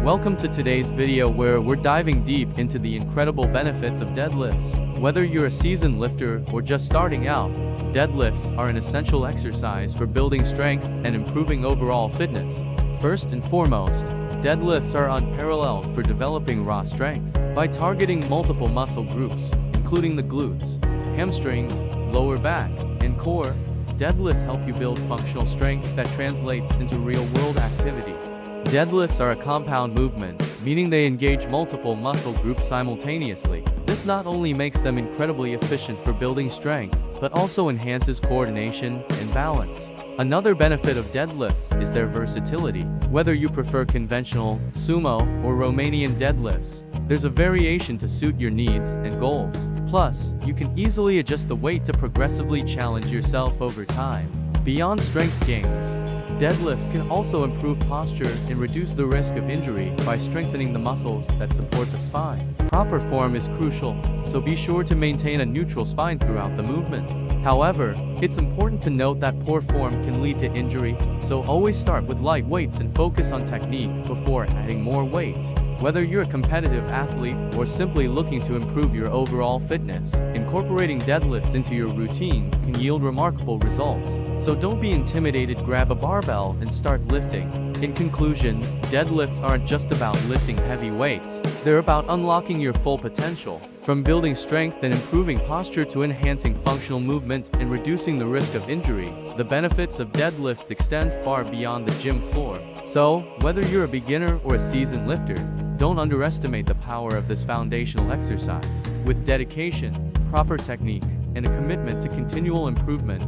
Welcome to today's video where we're diving deep into the incredible benefits of deadlifts. Whether you're a seasoned lifter or just starting out, deadlifts are an essential exercise for building strength and improving overall fitness. First and foremost, deadlifts are unparalleled for developing raw strength. By targeting multiple muscle groups, including the glutes, hamstrings, lower back, and core, deadlifts help you build functional strength that translates into real-world activities. Deadlifts are a compound movement, meaning they engage multiple muscle groups simultaneously. This not only makes them incredibly efficient for building strength, but also enhances coordination and balance. Another benefit of deadlifts is their versatility. Whether you prefer conventional, sumo, or Romanian deadlifts, there's a variation to suit your needs and goals. Plus, you can easily adjust the weight to progressively challenge yourself over time. Beyond strength gains, deadlifts can also improve posture and reduce the risk of injury by strengthening the muscles that support the spine. Proper form is crucial, so be sure to maintain a neutral spine throughout the movement. However, it's important to note that poor form can lead to injury, so always start with light weights and focus on technique before adding more weight. Whether you're a competitive athlete or simply looking to improve your overall fitness, incorporating deadlifts into your routine can yield remarkable results. So don't be intimidated, grab a barbell and start lifting. In conclusion, deadlifts aren't just about lifting heavy weights, they're about unlocking your full potential. From building strength and improving posture to enhancing functional movement and reducing the risk of injury, the benefits of deadlifts extend far beyond the gym floor. So, whether you're a beginner or a seasoned lifter, don't underestimate the power of this foundational exercise. With dedication, proper technique, and a commitment to continual improvement,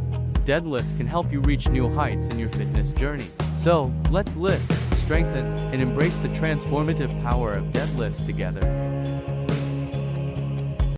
deadlifts can help you reach new heights in your fitness journey. So, let's lift, strengthen, and embrace the transformative power of deadlifts together.